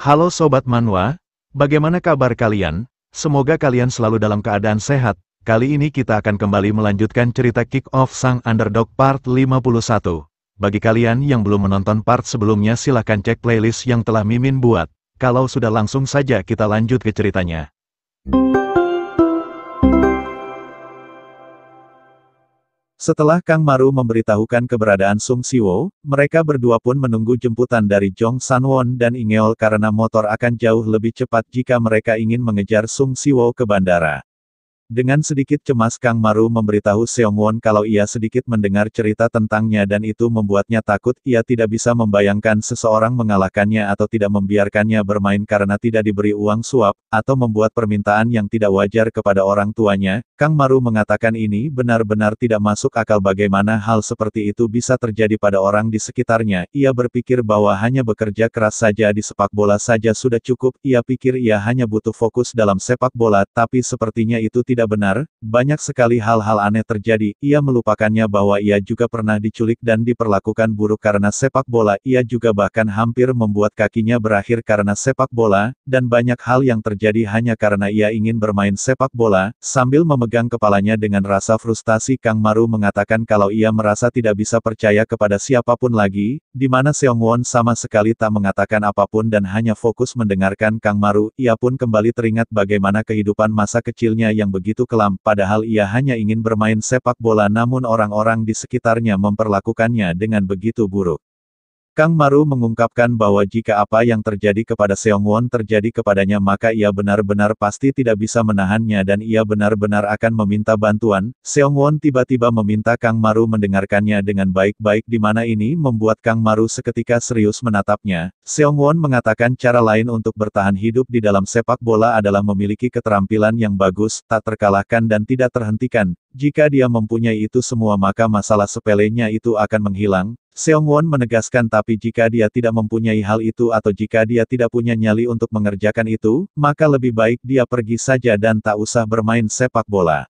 Halo Sobat Manhwa, bagaimana kabar kalian? Semoga kalian selalu dalam keadaan sehat. Kali ini kita akan kembali melanjutkan cerita Kick Off Sang Underdog Part 51. Bagi kalian yang belum menonton part sebelumnya silahkan cek playlist yang telah Mimin buat. Kalau sudah langsung saja kita lanjut ke ceritanya. Setelah Kang Maru memberitahukan keberadaan Sung Siwo, mereka berdua pun menunggu jemputan dari Jong Sanwon dan Ingeol karena motor akan jauh lebih cepat jika mereka ingin mengejar Sung Siwo ke bandara. Dengan sedikit cemas Kang Maru memberitahu Seongwon kalau ia sedikit mendengar cerita tentangnya dan itu membuatnya takut. Ia tidak bisa membayangkan seseorang mengalahkannya atau tidak membiarkannya bermain karena tidak diberi uang suap, atau membuat permintaan yang tidak wajar kepada orang tuanya. Kang Maru mengatakan ini benar-benar tidak masuk akal bagaimana hal seperti itu bisa terjadi pada orang di sekitarnya. Ia berpikir bahwa hanya bekerja keras saja di sepak bola saja sudah cukup. Ia pikir ia hanya butuh fokus dalam sepak bola, tapi sepertinya itu tidak benar, banyak sekali hal-hal aneh terjadi. Ia melupakannya bahwa ia juga pernah diculik dan diperlakukan buruk karena sepak bola. Ia juga bahkan hampir membuat kakinya berakhir karena sepak bola, dan banyak hal yang terjadi hanya karena ia ingin bermain sepak bola. Sambil memegang kepalanya dengan rasa frustasi, Kang Maru mengatakan kalau ia merasa tidak bisa percaya kepada siapapun lagi, di mana Seongwon sama sekali tak mengatakan apapun dan hanya fokus mendengarkan Kang Maru. Ia pun kembali teringat bagaimana kehidupan masa kecilnya yang begitu kelam, padahal ia hanya ingin bermain sepak bola namun orang-orang di sekitarnya memperlakukannya dengan begitu buruk. Kang Maru mengungkapkan bahwa jika apa yang terjadi kepada Seongwon terjadi kepadanya maka ia benar-benar pasti tidak bisa menahannya dan ia benar-benar akan meminta bantuan. Seongwon tiba-tiba meminta Kang Maru mendengarkannya dengan baik-baik di mana ini membuat Kang Maru seketika serius menatapnya. Seongwon mengatakan cara lain untuk bertahan hidup di dalam sepak bola adalah memiliki keterampilan yang bagus, tak terkalahkan dan tidak terhentikan. Jika dia mempunyai itu semua maka masalah sepelenya itu akan menghilang. Seongwon menegaskan tapi jika dia tidak mempunyai hal itu atau jika dia tidak punya nyali untuk mengerjakan itu, maka lebih baik dia pergi saja dan tak usah bermain sepak bola.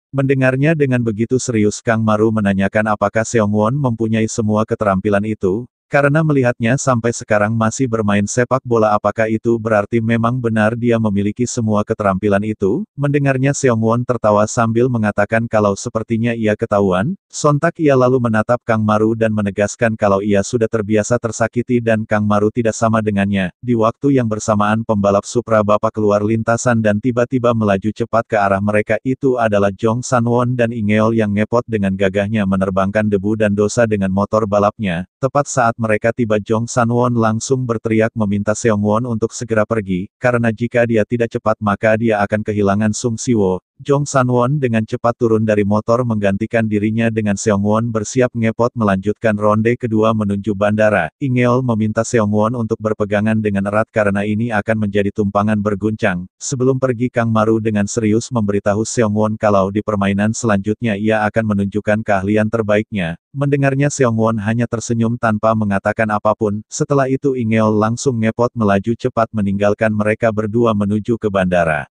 Mendengarnya dengan begitu serius Kang Maru menanyakan apakah Seongwon mempunyai semua keterampilan itu. Karena melihatnya sampai sekarang masih bermain sepak bola apakah itu berarti memang benar dia memiliki semua keterampilan itu? Mendengarnya Seongwon tertawa sambil mengatakan kalau sepertinya ia ketahuan, sontak ia lalu menatap Kang Maru dan menegaskan kalau ia sudah terbiasa tersakiti dan Kang Maru tidak sama dengannya. Di waktu yang bersamaan pembalap Supra Bapak keluar lintasan dan tiba-tiba melaju cepat ke arah mereka. Itu adalah Jong Sanwon dan Ingeol yang ngepot dengan gagahnya menerbangkan debu dan dosa dengan motor balapnya. Tepat saat mereka tiba Jong Sanwon langsung berteriak meminta Seongwon untuk segera pergi, karena jika dia tidak cepat maka dia akan kehilangan Sung Siwo. Jong Sanwon dengan cepat turun dari motor menggantikan dirinya dengan Seongwon bersiap ngepot melanjutkan ronde kedua menuju bandara. Ingeol meminta Seongwon untuk berpegangan dengan erat karena ini akan menjadi tumpangan berguncang. Sebelum pergi Kang Maru dengan serius memberitahu Seongwon kalau di permainan selanjutnya ia akan menunjukkan keahlian terbaiknya. Mendengarnya Seongwon hanya tersenyum tanpa mengatakan apapun. Setelah itu Ingeol langsung ngepot melaju cepat meninggalkan mereka berdua menuju ke bandara.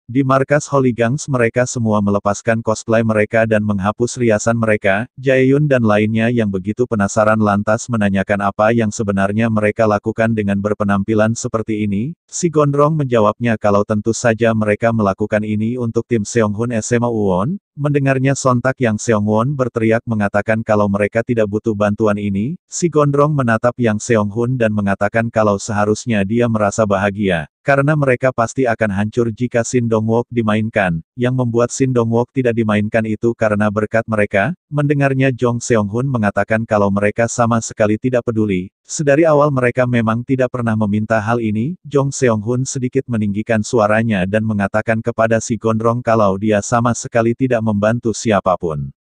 Di markas Holy Gangs mereka semua melepaskan cosplay mereka dan menghapus riasan mereka. Jaehyun dan lainnya yang begitu penasaran lantas menanyakan apa yang sebenarnya mereka lakukan dengan berpenampilan seperti ini. Si Gondrong menjawabnya kalau tentu saja mereka melakukan ini untuk tim Seonghun SMA Uwon. Mendengarnya sontak Yang Seongwon berteriak mengatakan kalau mereka tidak butuh bantuan ini. Si Gondrong menatap Yang Seonghun dan mengatakan kalau seharusnya dia merasa bahagia. Karena mereka pasti akan hancur jika Shin Dong-wook dimainkan. Yang membuat Shin Dong-wook tidak dimainkan itu karena berkat mereka. Mendengarnya Jong Seonghun mengatakan kalau mereka sama sekali tidak peduli. Sedari awal mereka memang tidak pernah meminta hal ini. Jong Seonghun sedikit meninggikan suaranya dan mengatakan kepada si Gondrong kalau dia sama sekali tidak membantu siapapun.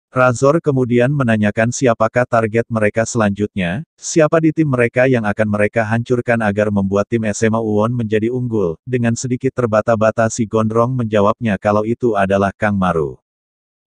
Razor kemudian menanyakan siapakah target mereka selanjutnya, siapa di tim mereka yang akan mereka hancurkan agar membuat tim SMA Uwon menjadi unggul. Dengan sedikit terbata-bata si Gondrong menjawabnya kalau itu adalah Kang Maru.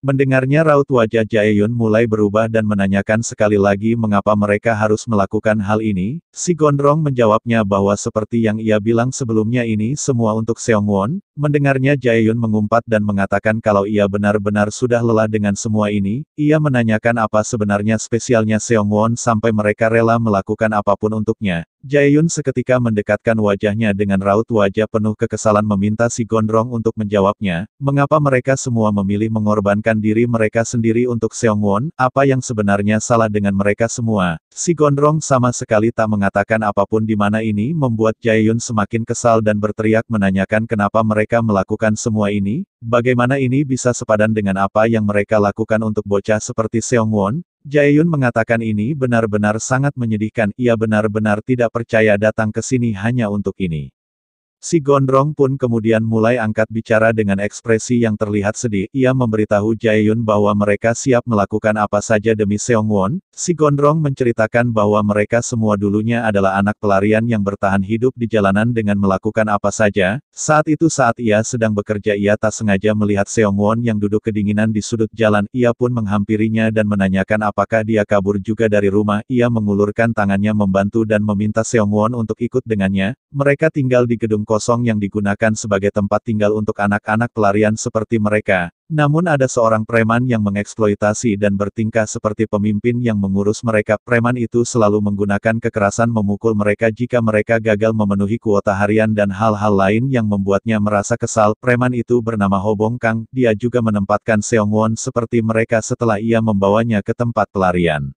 Mendengarnya raut wajah Jaehyun mulai berubah dan menanyakan sekali lagi mengapa mereka harus melakukan hal ini. Si Gondrong menjawabnya bahwa seperti yang ia bilang sebelumnya ini semua untuk Seongwon. Mendengarnya Jaeyun mengumpat dan mengatakan kalau ia benar-benar sudah lelah dengan semua ini, ia menanyakan apa sebenarnya spesialnya Seongwon sampai mereka rela melakukan apapun untuknya. Jaeyun seketika mendekatkan wajahnya dengan raut wajah penuh kekesalan meminta si Gondrong untuk menjawabnya, mengapa mereka semua memilih mengorbankan diri mereka sendiri untuk Seongwon, apa yang sebenarnya salah dengan mereka semua. Si Gondrong sama sekali tak mengatakan apapun di mana ini membuat Jaeyun semakin kesal dan berteriak menanyakan kenapa mereka melakukan semua ini, bagaimana ini bisa sepadan dengan apa yang mereka lakukan untuk bocah seperti Seongwon. Jaeyun mengatakan ini benar-benar sangat menyedihkan, ia benar-benar tidak percaya datang ke sini hanya untuk ini. Si Gondrong pun kemudian mulai angkat bicara dengan ekspresi yang terlihat sedih, ia memberitahu Jaeyun bahwa mereka siap melakukan apa saja demi Seongwon. Si Gondrong menceritakan bahwa mereka semua dulunya adalah anak pelarian yang bertahan hidup di jalanan dengan melakukan apa saja. Saat itu saat ia sedang bekerja ia tak sengaja melihat Seongwon yang duduk kedinginan di sudut jalan, ia pun menghampirinya dan menanyakan apakah dia kabur juga dari rumah. Ia mengulurkan tangannya membantu dan meminta Seongwon untuk ikut dengannya. Mereka tinggal di gedung kosong yang digunakan sebagai tempat tinggal untuk anak-anak pelarian seperti mereka. Namun ada seorang preman yang mengeksploitasi dan bertingkah seperti pemimpin yang mengurus mereka. Preman itu selalu menggunakan kekerasan memukul mereka jika mereka gagal memenuhi kuota harian dan hal-hal lain yang membuatnya merasa kesal. Preman itu bernama Ho Bong Kang, dia juga menempatkan Seongwon seperti mereka setelah ia membawanya ke tempat pelarian.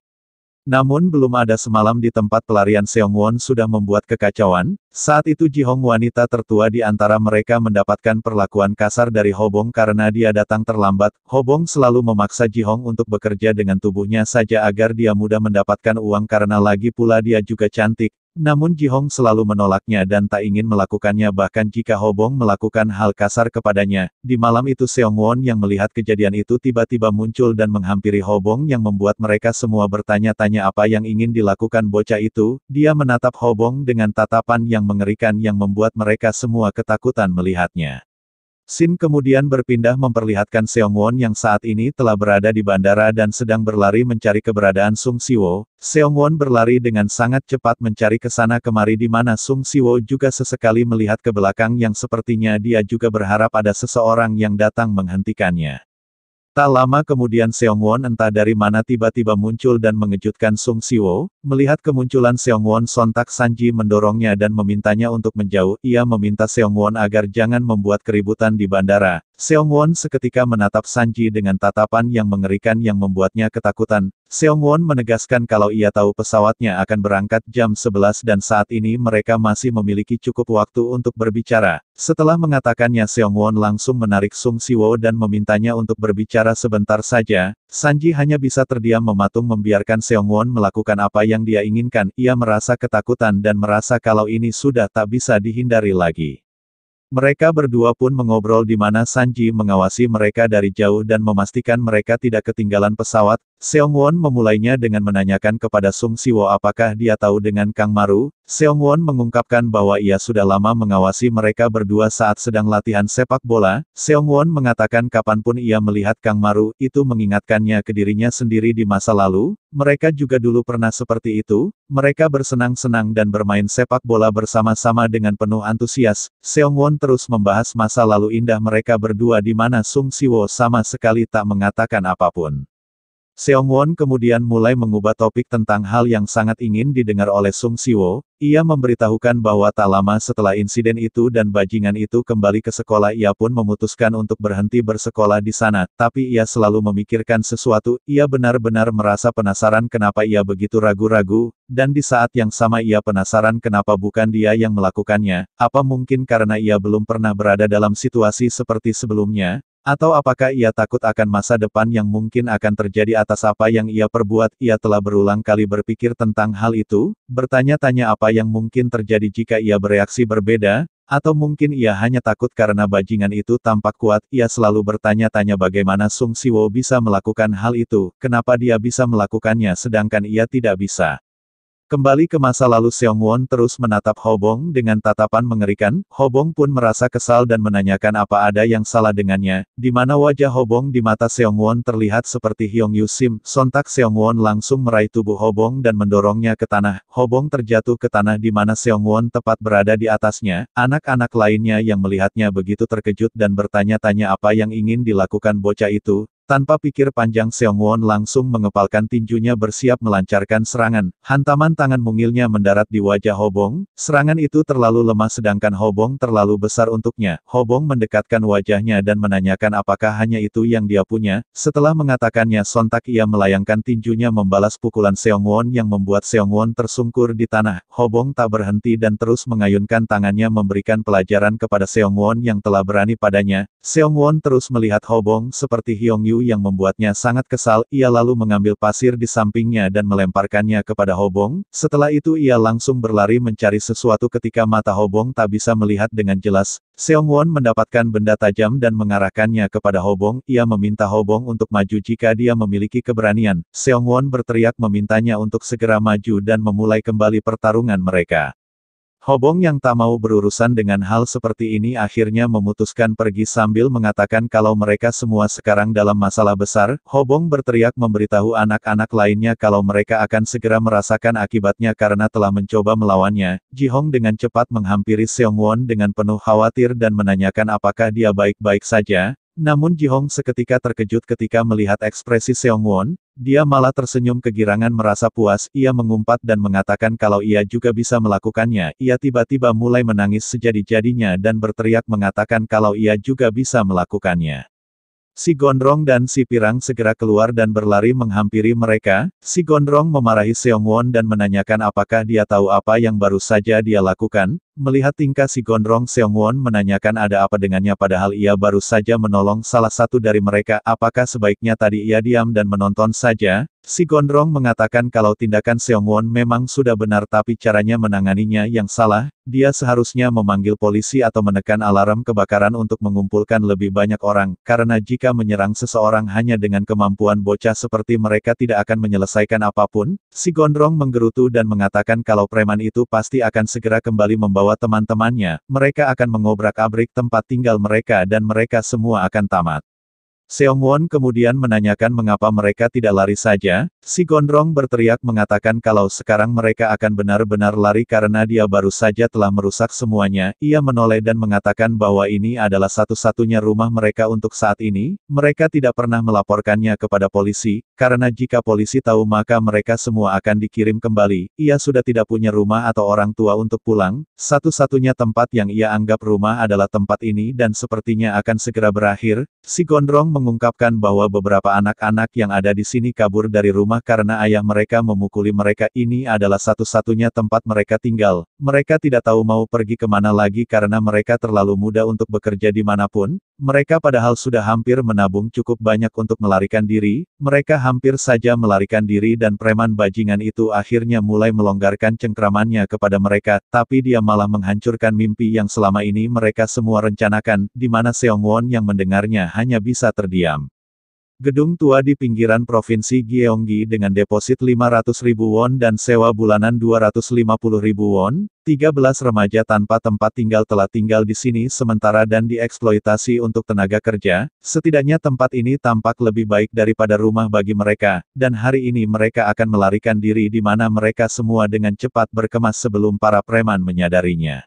Namun belum ada semalam di tempat pelarian Seongwon sudah membuat kekacauan. Saat itu Jihong wanita tertua di antara mereka mendapatkan perlakuan kasar dari Hobong karena dia datang terlambat. Hobong selalu memaksa Jihong untuk bekerja dengan tubuhnya saja agar dia mudah mendapatkan uang karena lagi pula dia juga cantik. Namun Jihong selalu menolaknya dan tak ingin melakukannya bahkan jika Hobong melakukan hal kasar kepadanya. Di malam itu Seongwon yang melihat kejadian itu tiba-tiba muncul dan menghampiri Hobong yang membuat mereka semua bertanya-tanya apa yang ingin dilakukan bocah itu. Dia menatap Hobong dengan tatapan yang mengerikan yang membuat mereka semua ketakutan melihatnya. Sin kemudian berpindah memperlihatkan Seongwon yang saat ini telah berada di bandara dan sedang berlari mencari keberadaan Sung Siwo. Seongwon berlari dengan sangat cepat mencari ke sana kemari di mana Sung Siwo juga sesekali melihat ke belakang yang sepertinya dia juga berharap ada seseorang yang datang menghentikannya. Tak lama kemudian Seongwon entah dari mana tiba-tiba muncul dan mengejutkan Sung Siwo. Melihat kemunculan Seongwon sontak Sanji mendorongnya dan memintanya untuk menjauh. Ia meminta Seongwon agar jangan membuat keributan di bandara. Seongwon seketika menatap Sanji dengan tatapan yang mengerikan yang membuatnya ketakutan. Seongwon menegaskan kalau ia tahu pesawatnya akan berangkat jam 11 dan saat ini mereka masih memiliki cukup waktu untuk berbicara. Setelah mengatakannya Seongwon langsung menarik Sung Siwo dan memintanya untuk berbicara sebentar saja. Sanji hanya bisa terdiam mematung membiarkan Seongwon melakukan apa yang dia inginkan. Ia merasa ketakutan dan merasa kalau ini sudah tak bisa dihindari lagi. Mereka berdua pun mengobrol di mana Sanji mengawasi mereka dari jauh dan memastikan mereka tidak ketinggalan pesawat. Seongwon memulainya dengan menanyakan kepada Sung Siwo apakah dia tahu dengan Kang Maru. Seongwon mengungkapkan bahwa ia sudah lama mengawasi mereka berdua saat sedang latihan sepak bola. Seongwon mengatakan kapanpun ia melihat Kang Maru, itu mengingatkannya ke dirinya sendiri di masa lalu. Mereka juga dulu pernah seperti itu. Mereka bersenang-senang dan bermain sepak bola bersama-sama dengan penuh antusias. Seongwon terus membahas masa lalu indah mereka berdua di mana Sung Siwo sama sekali tak mengatakan apapun. Seongwon kemudian mulai mengubah topik tentang hal yang sangat ingin didengar oleh Sung Siwo. Ia memberitahukan bahwa tak lama setelah insiden itu dan bajingan itu kembali ke sekolah ia pun memutuskan untuk berhenti bersekolah di sana, tapi ia selalu memikirkan sesuatu, ia benar-benar merasa penasaran kenapa ia begitu ragu-ragu, dan di saat yang sama ia penasaran kenapa bukan dia yang melakukannya, apa mungkin karena ia belum pernah berada dalam situasi seperti sebelumnya? Atau apakah ia takut akan masa depan yang mungkin akan terjadi atas apa yang ia perbuat? Ia telah berulang kali berpikir tentang hal itu, bertanya-tanya apa yang mungkin terjadi jika ia bereaksi berbeda, atau mungkin ia hanya takut karena bajingan itu tampak kuat. Ia selalu bertanya-tanya bagaimana Sung Siwo bisa melakukan hal itu, kenapa dia bisa melakukannya sedangkan ia tidak bisa. Kembali ke masa lalu, Seongwon terus menatap Hobong dengan tatapan mengerikan. Hobong pun merasa kesal dan menanyakan apa ada yang salah dengannya, di mana wajah Hobong di mata Seongwon terlihat seperti Hyong Yu Sim. Sontak Seongwon langsung meraih tubuh Hobong dan mendorongnya ke tanah. Hobong terjatuh ke tanah di mana Seongwon tepat berada di atasnya. Anak-anak lainnya yang melihatnya begitu terkejut dan bertanya-tanya apa yang ingin dilakukan bocah itu. Tanpa pikir panjang, Seongwon langsung mengepalkan tinjunya bersiap melancarkan serangan. Hantaman tangan mungilnya mendarat di wajah Hobong. Serangan itu terlalu lemah sedangkan Hobong terlalu besar untuknya. Hobong mendekatkan wajahnya dan menanyakan apakah hanya itu yang dia punya. Setelah mengatakannya, sontak ia melayangkan tinjunya membalas pukulan Seongwon yang membuat Seongwon tersungkur di tanah. Hobong tak berhenti dan terus mengayunkan tangannya memberikan pelajaran kepada Seongwon yang telah berani padanya. Seongwon terus melihat Hobong seperti Hyong Yu yang membuatnya sangat kesal. Ia lalu mengambil pasir di sampingnya dan melemparkannya kepada Hobong. Setelah itu ia langsung berlari mencari sesuatu ketika mata Hobong tak bisa melihat dengan jelas. Seongwon mendapatkan benda tajam dan mengarahkannya kepada Hobong. Ia meminta Hobong untuk maju jika dia memiliki keberanian. Seongwon berteriak memintanya untuk segera maju dan memulai kembali pertarungan mereka. Hobong yang tak mau berurusan dengan hal seperti ini akhirnya memutuskan pergi sambil mengatakan kalau mereka semua sekarang dalam masalah besar. Hobong berteriak memberitahu anak-anak lainnya kalau mereka akan segera merasakan akibatnya karena telah mencoba melawannya. Ji-hong dengan cepat menghampiri Seongwon dengan penuh khawatir dan menanyakan apakah dia baik-baik saja. Namun Ji-hong seketika terkejut ketika melihat ekspresi Seongwon. Dia malah tersenyum kegirangan merasa puas. Ia mengumpat dan mengatakan kalau ia juga bisa melakukannya. Ia tiba-tiba mulai menangis sejadi-jadinya dan berteriak mengatakan kalau ia juga bisa melakukannya. Si Gondrong dan si Pirang segera keluar dan berlari menghampiri mereka. Si Gondrong memarahi Seongwon dan menanyakan apakah dia tahu apa yang baru saja dia lakukan. Melihat tingkah si Gondrong, Seongwon menanyakan ada apa dengannya padahal ia baru saja menolong salah satu dari mereka. Apakah sebaiknya tadi ia diam dan menonton saja? Si Gondrong mengatakan kalau tindakan Seongwon memang sudah benar tapi caranya menanganinya yang salah. Dia seharusnya memanggil polisi atau menekan alarm kebakaran untuk mengumpulkan lebih banyak orang, karena jika menyerang seseorang hanya dengan kemampuan bocah seperti mereka tidak akan menyelesaikan apapun. Si Gondrong menggerutu dan mengatakan kalau preman itu pasti akan segera kembali membawa teman-temannya. Mereka akan mengobrak-abrik tempat tinggal mereka dan mereka semua akan tamat. Seongwon kemudian menanyakan mengapa mereka tidak lari saja. Si Gondrong berteriak mengatakan kalau sekarang mereka akan benar-benar lari karena dia baru saja telah merusak semuanya. Ia menoleh dan mengatakan bahwa ini adalah satu-satunya rumah mereka untuk saat ini. Mereka tidak pernah melaporkannya kepada polisi, karena jika polisi tahu maka mereka semua akan dikirim kembali. Ia sudah tidak punya rumah atau orang tua untuk pulang. Satu-satunya tempat yang ia anggap rumah adalah tempat ini dan sepertinya akan segera berakhir. Si Gondrong mengungkapkan bahwa beberapa anak-anak yang ada di sini kabur dari rumah karena ayah mereka memukuli mereka. Ini adalah satu-satunya tempat mereka tinggal. Mereka tidak tahu mau pergi kemana lagi karena mereka terlalu muda untuk bekerja dimanapun. Mereka padahal sudah hampir menabung cukup banyak untuk melarikan diri. Mereka hampir saja melarikan diri dan preman bajingan itu akhirnya mulai melonggarkan cengkramannya kepada mereka, tapi dia malah menghancurkan mimpi yang selama ini mereka semua rencanakan, di mana Seongwon yang mendengarnya hanya bisa terdiam. Gedung tua di pinggiran provinsi Gyeonggi dengan deposit 500.000 won dan sewa bulanan 250.000 won, 13 remaja tanpa tempat tinggal telah tinggal di sini sementara dan dieksploitasi untuk tenaga kerja. Setidaknya tempat ini tampak lebih baik daripada rumah bagi mereka, dan hari ini mereka akan melarikan diri di mana mereka semua dengan cepat berkemas sebelum para preman menyadarinya.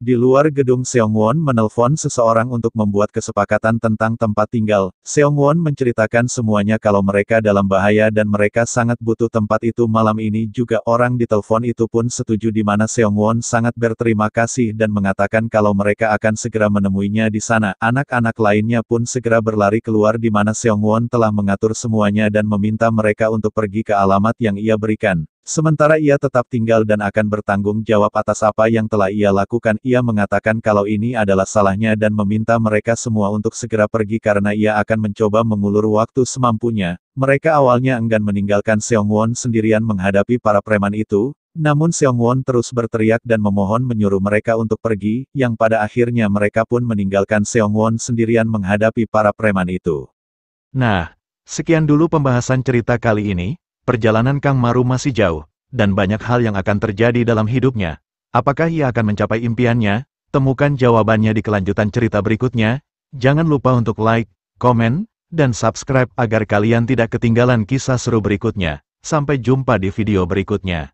Di luar gedung, Seongwon menelpon seseorang untuk membuat kesepakatan tentang tempat tinggal. Seongwon menceritakan semuanya kalau mereka dalam bahaya dan mereka sangat butuh tempat itu. Malam ini juga orang di telepon itu pun setuju di mana Seongwon sangat berterima kasih dan mengatakan kalau mereka akan segera menemuinya di sana. Anak-anak lainnya pun segera berlari keluar di mana Seongwon telah mengatur semuanya dan meminta mereka untuk pergi ke alamat yang ia berikan. Sementara ia tetap tinggal dan akan bertanggung jawab atas apa yang telah ia lakukan. Ia mengatakan kalau ini adalah salahnya dan meminta mereka semua untuk segera pergi karena ia akan mencoba mengulur waktu semampunya. Mereka awalnya enggan meninggalkan Seongwon sendirian menghadapi para preman itu, namun Seongwon terus berteriak dan memohon menyuruh mereka untuk pergi, yang pada akhirnya mereka pun meninggalkan Seongwon sendirian menghadapi para preman itu. Nah, sekian dulu pembahasan cerita kali ini. Perjalanan Kang Maru masih jauh, dan banyak hal yang akan terjadi dalam hidupnya. Apakah ia akan mencapai impiannya? Temukan jawabannya di kelanjutan cerita berikutnya. Jangan lupa untuk like, komen, dan subscribe agar kalian tidak ketinggalan kisah seru berikutnya. Sampai jumpa di video berikutnya.